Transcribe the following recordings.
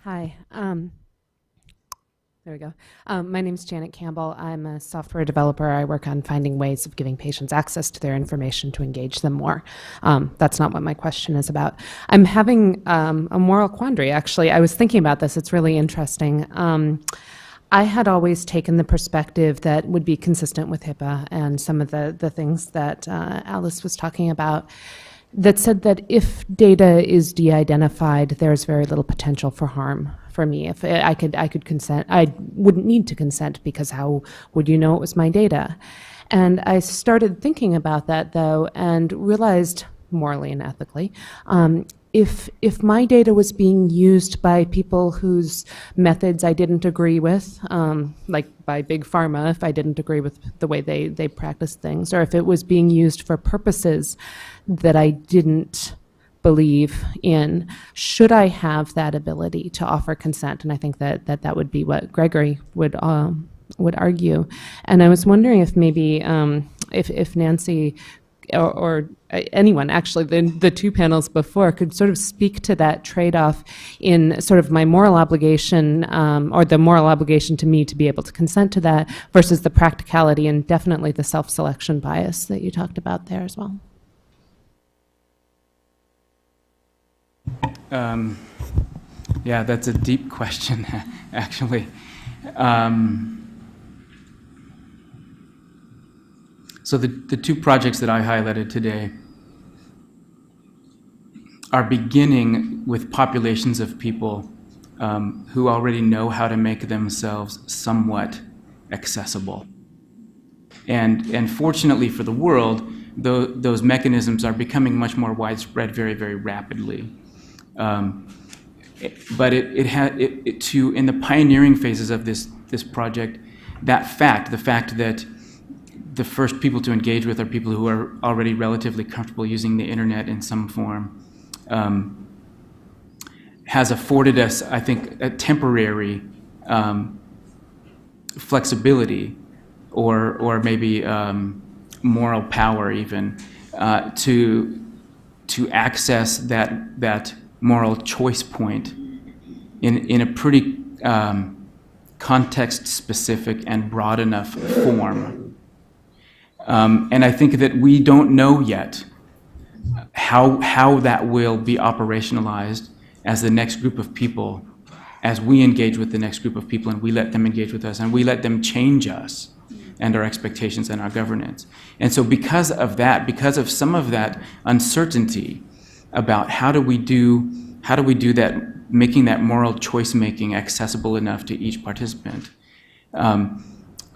Hi. There we go. My name is Janet Campbell. I'm a software developer. I work on finding ways of giving patients access to their information to engage them more. That's not what my question is about. I'm having a moral quandary, actually. I was thinking about this. It's really interesting. I had always taken the perspective that would be consistent with HIPAA and some of the things that Alice was talking about, that said that if data is de-identified, there's very little potential for harm for me. If I could consent, I wouldn't need to consent, because how would you know it was my data? And I started thinking about that, though, and realized, morally and ethically, if my data was being used by people whose methods I didn't agree with, like by Big Pharma, if I didn't agree with the way they practice things, or if it was being used for purposes that I didn't believe in, should I have that ability to offer consent? And I think that would be what Gregory would argue. And I was wondering if maybe if Nancy or anyone, actually, the two panels before, could sort of speak to that trade-off in sort of my moral obligation, or the moral obligation to me to be able to consent to that, versus the practicality and definitely the self-selection bias that you talked about there as well. Yeah, that's a deep question, actually. So the two projects that I highlighted today are beginning with populations of people who already know how to make themselves somewhat accessible. And fortunately for the world, those mechanisms are becoming much more widespread very, very rapidly. But in the pioneering phases of this project, the fact that the first people to engage with are people who are already relatively comfortable using the internet in some form, has afforded us, I think, a temporary flexibility, or maybe moral power even, to access that moral choice point in a pretty context-specific and broad enough form. And I think that we don't know yet how that will be operationalized as the next group of people, as we engage with the next group of people and we let them engage with us and we let them change us and our expectations and our governance. And so because of that, because of some of that uncertainty about how do we do that, making that moral choice making accessible enough to each participant,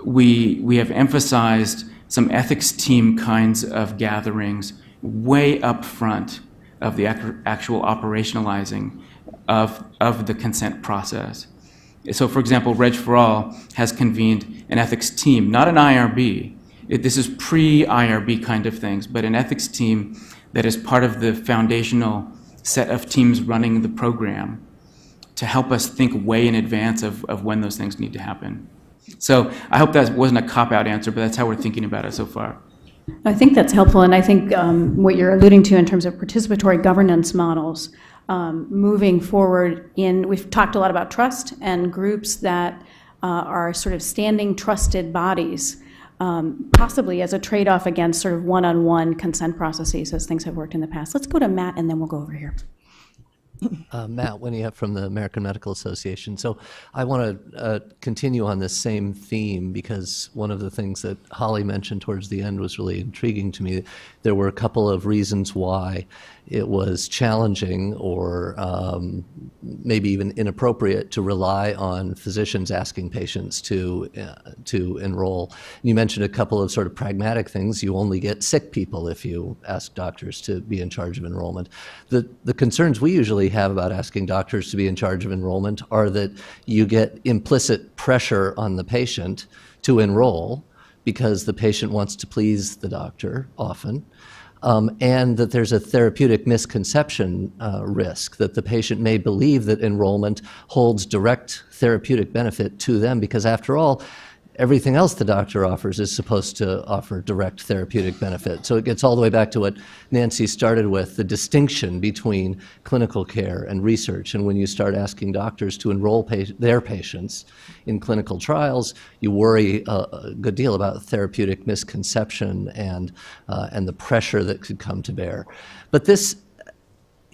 we have emphasized some ethics team kinds of gatherings way up front of the actual operationalizing of the consent process. So, for example, Reg for All has convened an ethics team, not an IRB. This is pre-IRB kind of things, but an ethics team that is part of the foundational set of teams running the program to help us think way in advance of when those things need to happen. So I hope that wasn't a cop-out answer, but that's how we're thinking about it so far. I think that's helpful, and I think what you're alluding to in terms of participatory governance models, moving forward we've talked a lot about trust and groups that are sort of standing trusted bodies, possibly as a trade-off against sort of one-on-one consent processes as things have worked in the past. Let's go to Matt, and then we'll go over here. Matt Winniett from the American Medical Association. So I want to continue on this same theme, because one of the things that Holly mentioned towards the end was really intriguing to me. There were a couple of reasons why it was challenging or maybe even inappropriate to rely on physicians asking patients to enroll. You mentioned a couple of sort of pragmatic things. You only get sick people if you ask doctors to be in charge of enrollment. The concerns we usually have about asking doctors to be in charge of enrollment are that you get implicit pressure on the patient to enroll because the patient wants to please the doctor often. And that there's a therapeutic misconception risk, that the patient may believe that enrollment holds direct therapeutic benefit to them, because after all, everything else the doctor offers is supposed to offer direct therapeutic benefit. So it gets all the way back to what Nancy started with, the distinction between clinical care and research. And when you start asking doctors to enroll their patients in clinical trials, you worry a good deal about therapeutic misconception and the pressure that could come to bear. But this,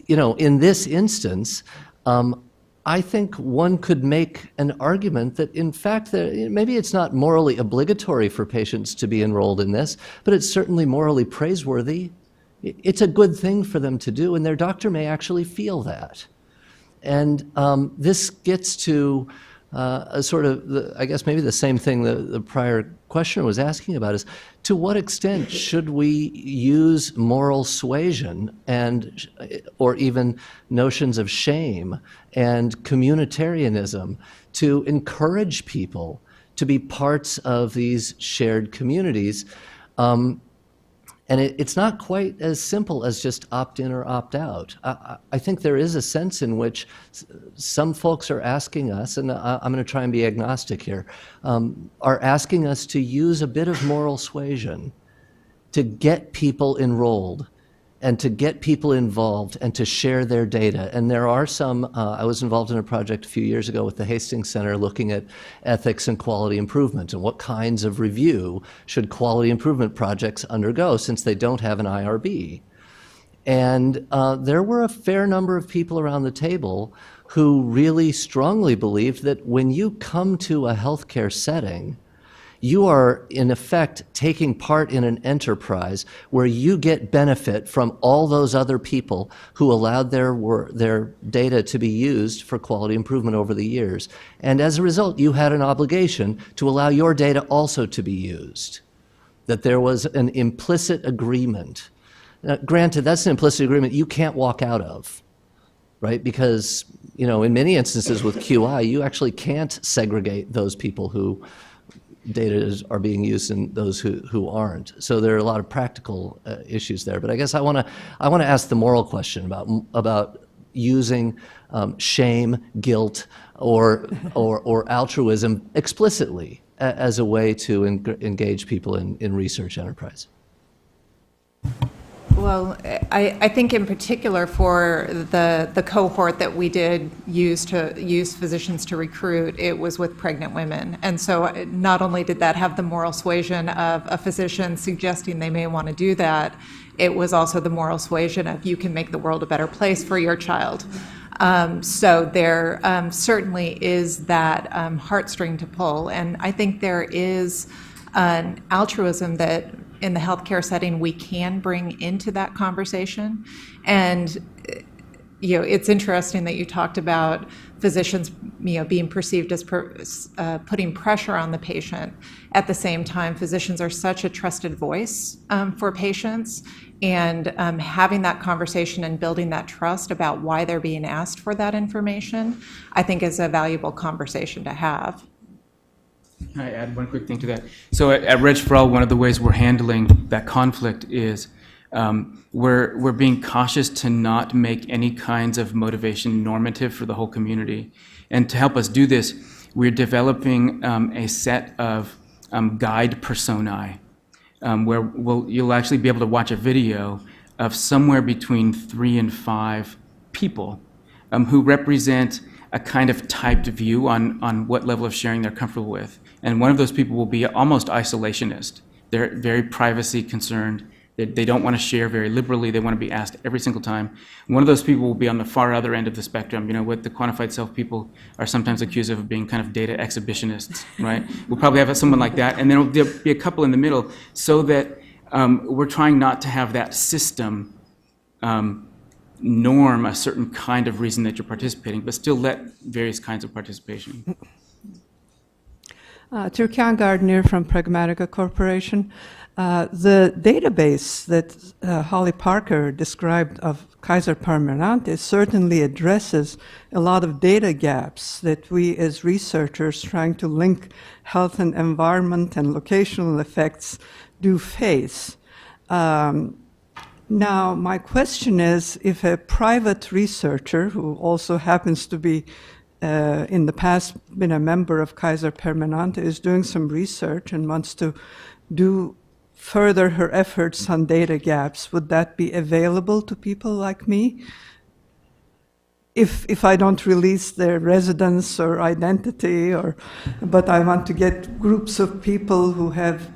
in this instance, I think one could make an argument that, in fact, maybe it's not morally obligatory for patients to be enrolled in this, but it's certainly morally praiseworthy. It's a good thing for them to do, and their doctor may actually feel that. And this gets to a sort of, I guess maybe the same thing the prior questioner was asking about is, to what extent should we use moral suasion or even notions of shame and communitarianism to encourage people to be parts of these shared communities? And it's not quite as simple as just opt in or opt out. I think there is a sense in which some folks are asking us, and I'm going to try and be agnostic here, are asking us to use a bit of moral suasion to get people enrolled and to get people involved and to share their data. And there are some, I was involved in a project a few years ago with the Hastings Center looking at ethics and quality improvement and what kinds of review should quality improvement projects undergo since they don't have an IRB. And there were a fair number of people around the table who really strongly believed that when you come to a healthcare setting, you are, in effect, taking part in an enterprise where you get benefit from all those other people who allowed their data to be used for quality improvement over the years. And as a result, you had an obligation to allow your data also to be used, that there was an implicit agreement. Now, granted, that's an implicit agreement you can't walk out of, right? Because, in many instances with QI, you actually can't segregate those people who data are being used and those who aren't. So there are a lot of practical issues there. But I guess I want to ask the moral question about using shame, guilt, or altruism explicitly as a way to engage people in research enterprise. Well, I think in particular for the cohort that we did use physicians to recruit, it was with pregnant women. And so not only did that have the moral suasion of a physician suggesting they may want to do that, it was also the moral suasion of you can make the world a better place for your child. So there certainly is that heartstring to pull. And I think there is an altruism that in the healthcare setting we can bring into that conversation. And it's interesting that you talked about physicians being perceived as putting pressure on the patient. At the same time, physicians are such a trusted voice for patients, and having that conversation and building that trust about why they're being asked for that information, I think is a valuable conversation to have. Can I add one quick thing to that? So at Reg for All, one of the ways we're handling that conflict is we're being cautious to not make any kinds of motivation normative for the whole community. And to help us do this, we're developing a set of guide personae where you'll actually be able to watch a video of somewhere between 3 and 5 people who represent a kind of typed view on what level of sharing they're comfortable with. And one of those people will be almost isolationist. They're very privacy concerned. They don't want to share very liberally. They want to be asked every single time. And one of those people will be on the far other end of the spectrum. What the quantified self people are sometimes accused of being kind of data exhibitionists, right? We'll probably have someone like that. And then there'll be a couple in the middle so that we're trying not to have that system norm a certain kind of reason that you're participating, but still let various kinds of participation. Türkan Gardner from Pragmatica Corporation. The database that Holly Parker described of Kaiser Permanente certainly addresses a lot of data gaps that we as researchers trying to link health and environment and locational effects do face. Now, my question is, if a private researcher who also happens to be in the past been a member of Kaiser Permanente, is doing some research and wants to do further her efforts on data gaps. Would that be available to people like me? If I don't release their residence or identity, but I want to get groups of people who have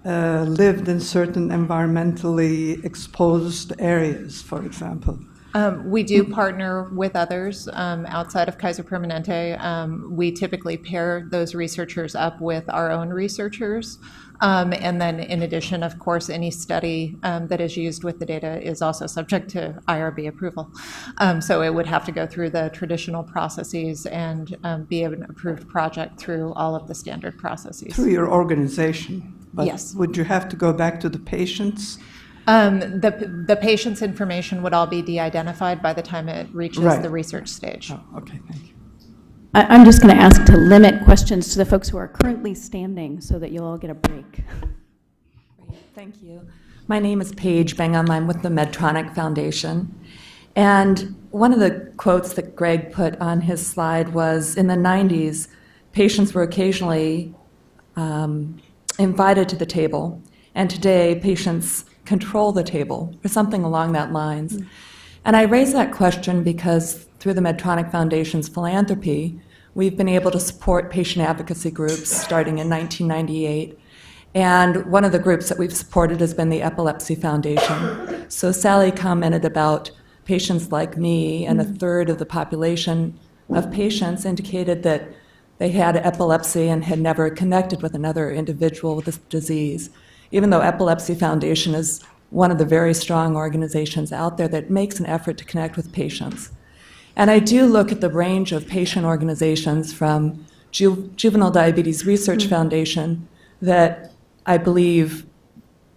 lived in certain environmentally exposed areas, for example. We do partner with others outside of Kaiser Permanente. We typically pair those researchers up with our own researchers. And then in addition, of course, any study that is used with the data is also subject to IRB approval. So it would have to go through the traditional processes and be an approved project through all of the standard processes. Through your organization? But yes. Would you have to go back to the patients? The patient's information would all be de-identified by the time it reaches the research stage. Oh, okay, thank you. I'm just going to ask to limit questions to the folks who are currently standing so that you'll all get a break. Thank you. My name is Paige Bengham. I'm with the Medtronic Foundation. And one of the quotes that Greg put on his slide was, in the 90s, patients were occasionally invited to the table, and today patients control the table, or something along that lines. Mm-hmm. And I raise that question because through the Medtronic Foundation's philanthropy, we've been able to support patient advocacy groups starting in 1998. And one of the groups that we've supported has been the Epilepsy Foundation. So Sally commented about patients like me, and a third of the population of patients indicated that they had epilepsy and had never connected with another individual with this disease. Even though Epilepsy Foundation is one of the very strong organizations out there that makes an effort to connect with patients. And I do look at the range of patient organizations from Juvenile Diabetes Research Foundation that I believe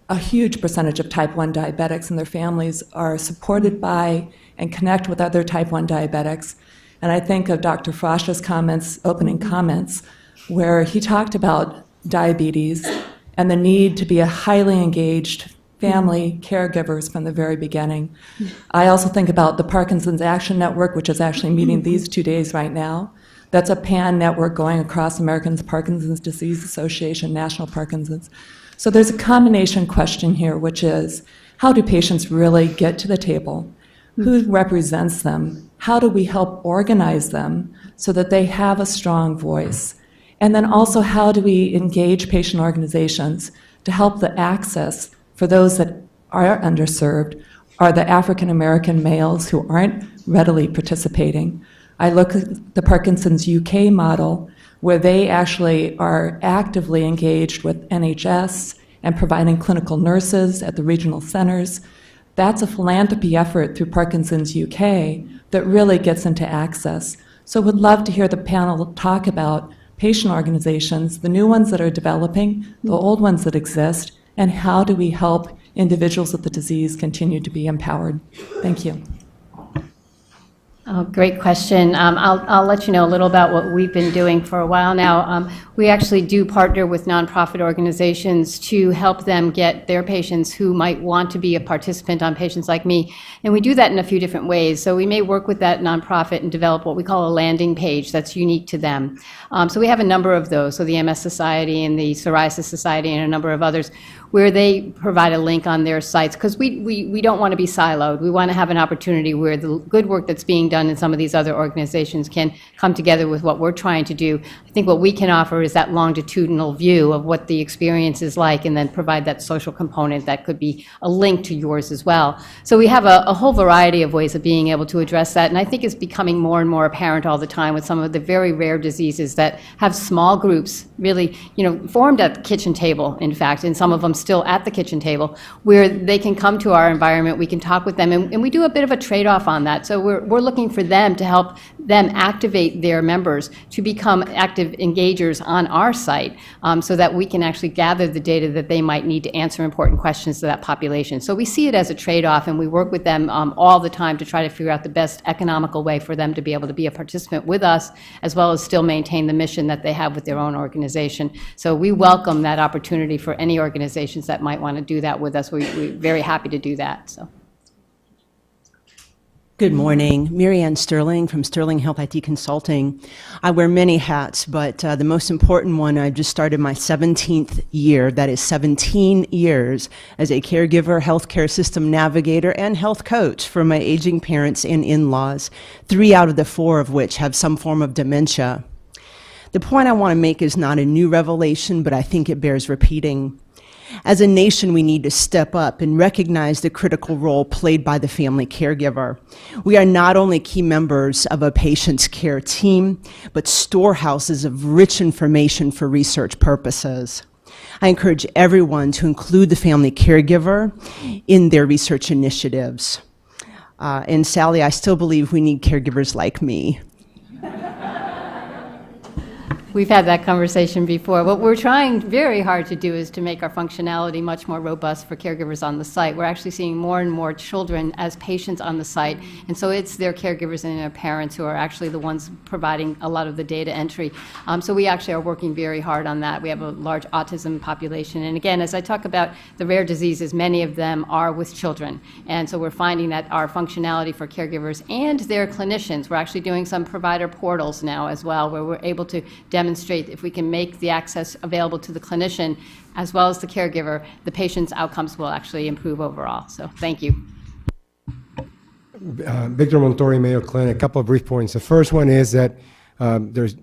a huge percentage of type 1 diabetics and their families are supported by and connect with other type 1 diabetics. And I think of Dr. Frasha's comments, opening comments, where he talked about diabetes and the need to be a highly engaged family caregivers from the very beginning. I also think about the Parkinson's Action Network, which is actually meeting these 2 days right now. That's a PAN network going across Americans Parkinson's Disease Association, National Parkinson's. So there's a combination question here, which is, how do patients really get to the table? Who represents them? How do we help organize them so that they have a strong voice? And then also, how do we engage patient organizations to help the access for those that are underserved, are the African American males who aren't readily participating. I look at the Parkinson's UK model, where they actually are actively engaged with NHS and providing clinical nurses at the regional centers. That's a philanthropy effort through Parkinson's UK that really gets into access. So would love to hear the panel talk about patient organizations, the new ones that are developing, the old ones that exist, and how do we help individuals with the disease continue to be empowered? Thank you. Oh, great question. I'll let you know a little about what we've been doing for a while now. We actually do partner with nonprofit organizations to help them get their patients who might want to be a participant on Patients Like Me. And we do that in a few different ways. So we may work with that nonprofit and develop what we call a landing page that's unique to them. So we have a number of those. So the MS Society and the Psoriasis Society and a number of others, where they provide a link on their sites, because we don't want to be siloed. We want to have an opportunity where the good work that's being done in some of these other organizations can come together with what we're trying to do. I think what we can offer is that longitudinal view of what the experience is like, and then provide that social component that could be a link to yours as well. So we have a whole variety of ways of being able to address that, and I think it's becoming more and more apparent all the time with some of the very rare diseases that have small groups really, formed at the kitchen table, in fact, and some of them still at the kitchen table, where they can come to our environment, we can talk with them, and we do a bit of a trade-off on that. So we're looking for them to help them activate their members to become active engagers on our site, so that we can actually gather the data that they might need to answer important questions to that population. So we see it as a trade-off, and we work with them all the time to try to figure out the best economical way for them to be able to be a participant with us, as well as still maintain the mission that they have with their own organization. So we welcome that opportunity for any organizations that might want to do that with us. We're very happy to do that. So. Good morning. Mary Ann Sterling from Sterling Health IT Consulting. I wear many hats, but the most important one, I just started my 17th year, that is 17 years, as a caregiver, healthcare system navigator, and health coach for my aging parents and in-laws, 3 out of the 4 of which have some form of dementia. The point I want to make is not a new revelation, but I think it bears repeating. As a nation, we need to step up and recognize the critical role played by the family caregiver. We are not only key members of a patient's care team, but storehouses of rich information for research purposes. I encourage everyone to include the family caregiver in their research initiatives. And Sally, I still believe we need caregivers like me. We've had that conversation before. What we're trying very hard to do is to make our functionality much more robust for caregivers on the site. We're actually seeing more and more children as patients on the site, and so it's their caregivers and their parents who are actually the ones providing a lot of the data entry. So we actually are working very hard on that. We have a large autism population, and again, as I talk about the rare diseases, many of them are with children, and so we're finding that our functionality for caregivers and their clinicians, we're actually doing some provider portals now as well, where we're able to demonstrate if we can make the access available to the clinician as well as the caregiver, the patient's outcomes will actually improve overall. So thank you. Victor Montori, Mayo Clinic. A couple of brief points. The first one is that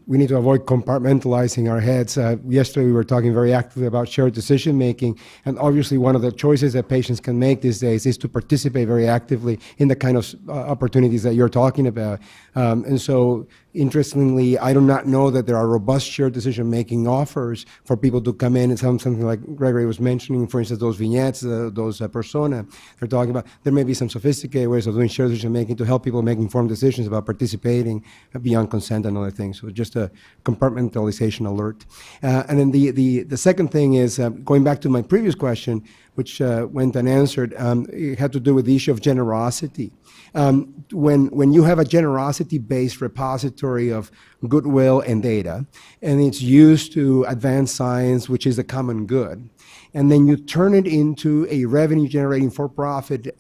we need to avoid compartmentalizing our heads. Yesterday we were talking very actively about shared decision making, and obviously one of the choices that patients can make these days is to participate very actively in the kind of opportunities that you're talking about. And so, interestingly, I do not know that there are robust shared decision-making offers for people to come in and something like Gregory was mentioning, for instance, those vignettes, those persona they're talking about. There may be some sophisticated ways of doing shared decision-making to help people make informed decisions about participating beyond consent and other things. So just a compartmentalization alert. And then the second thing is, going back to my previous question, which went unanswered, it had to do with the issue of generosity. When you have a generosity-based repository of goodwill and data, and it's used to advance science, which is the common good, and then you turn it into a revenue-generating for-profit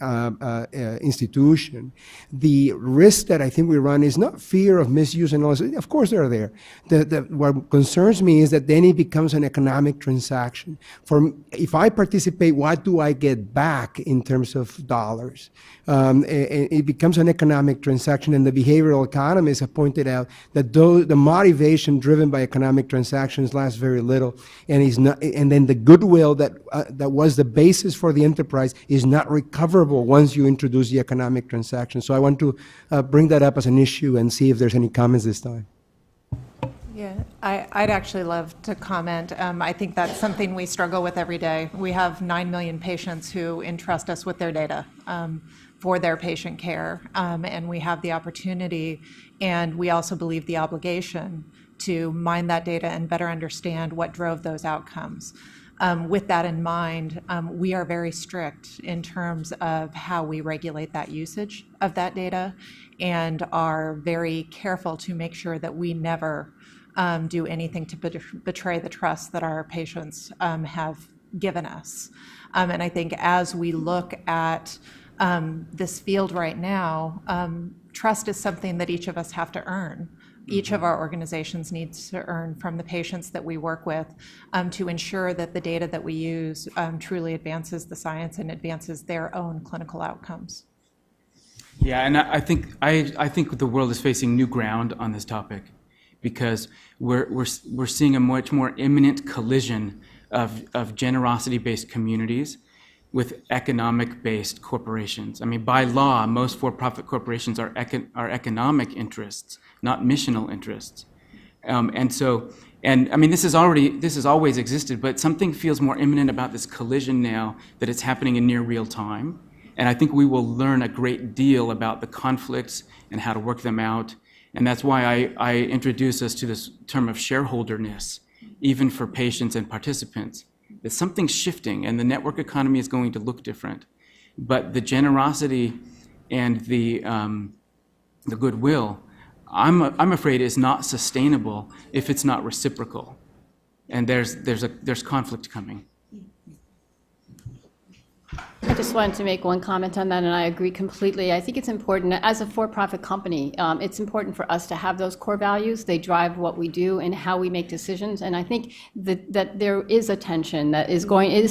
institution, the risk that I think we run is not fear of misuse and all this. Of course they're there. What concerns me is that then it becomes an economic transaction. If I participate, what do I get back in terms of dollars? It becomes an economic transaction, and the behavioral economists have pointed out that the motivation driven by economic transactions lasts very little, and then the goodwill that was the basis for the enterprise is not recoverable once you introduce the economic transaction. So I want to bring that up as an issue and see if there's any comments this time. Yeah, I'd actually love to comment. I think that's something we struggle with every day. We have 9 million patients who entrust us with their data for their patient care, and we have the opportunity, and we also believe the obligation to mine that data and better understand what drove those outcomes. With that in mind, we are very strict in terms of how we regulate that usage of that data, and are very careful to make sure that we never do anything to betray the trust that our patients have given us. And I think as we look at this field right now, trust is something that each of us have to earn. Each of our organizations needs to earn from the patients that we work with to ensure that the data that we use truly advances the science and advances their own clinical outcomes. Yeah, and I think the world is facing new ground on this topic, because we're seeing a much more imminent collision of generosity-based communities with economic-based corporations. I mean, by law, most for-profit corporations are economic interests, not missional interests. And I mean, this has always existed, but something feels more imminent about this collision now, that it's happening in near real time. And I think we will learn a great deal about the conflicts and how to work them out. And that's why I introduce us to this term of shareholderness, even for patients and participants. That something's shifting, and the network economy is going to look different. But the generosity and the goodwill, I'm afraid, is not sustainable if it's not reciprocal. And there's conflict coming. I just wanted to make one comment on that, and I agree completely. I think it's important, as a for-profit company, it's important for us to have those core values. They drive what we do and how we make decisions, and I think that there is a tension that is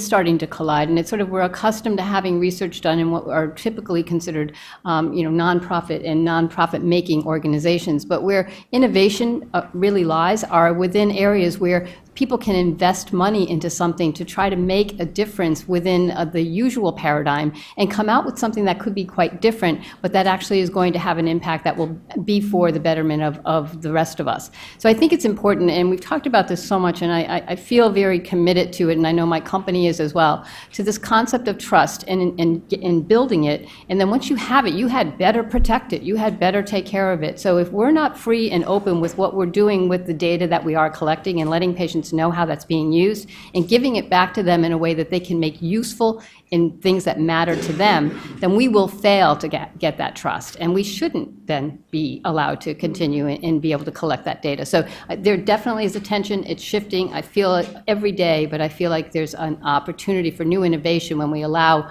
starting to collide, and it's sort of, we're accustomed to having research done in what are typically considered, nonprofit and nonprofit-making organizations, but where innovation really lies are within areas where people can invest money into something to try to make a difference within the usual paradigm and come out with something that could be quite different, but that actually is going to have an impact that will be for the betterment of the rest of us. So I think it's important, and we've talked about this so much, and I feel very committed to it, and I know my company is as well, to this concept of trust and building it. And then once you have it, you had better protect it. You had better take care of it. So if we're not free and open with what we're doing with the data that we are collecting and letting patients know how that's being used and giving it back to them in a way that they can make useful in things that matter to them, then we will fail to get that trust. And we shouldn't then be allowed to continue and be able to collect that data. So there definitely is a tension. It's shifting. I feel it every day, but I feel like there's an opportunity for new innovation when we allow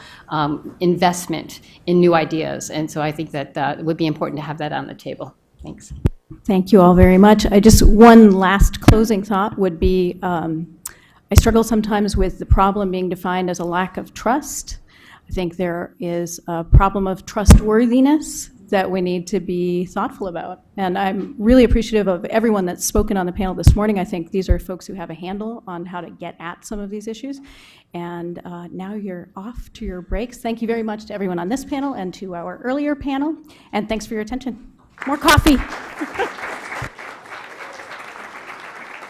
investment in new ideas. And so I think that it would be important to have that on the table. Thanks. Thank you all very much. One last closing thought would be, I struggle sometimes with the problem being defined as a lack of trust. I think there is a problem of trustworthiness that we need to be thoughtful about. And I'm really appreciative of everyone that's spoken on the panel this morning. I think these are folks who have a handle on how to get at some of these issues. And now you're off to your breaks. Thank you very much to everyone on this panel and to our earlier panel. And thanks for your attention. More coffee.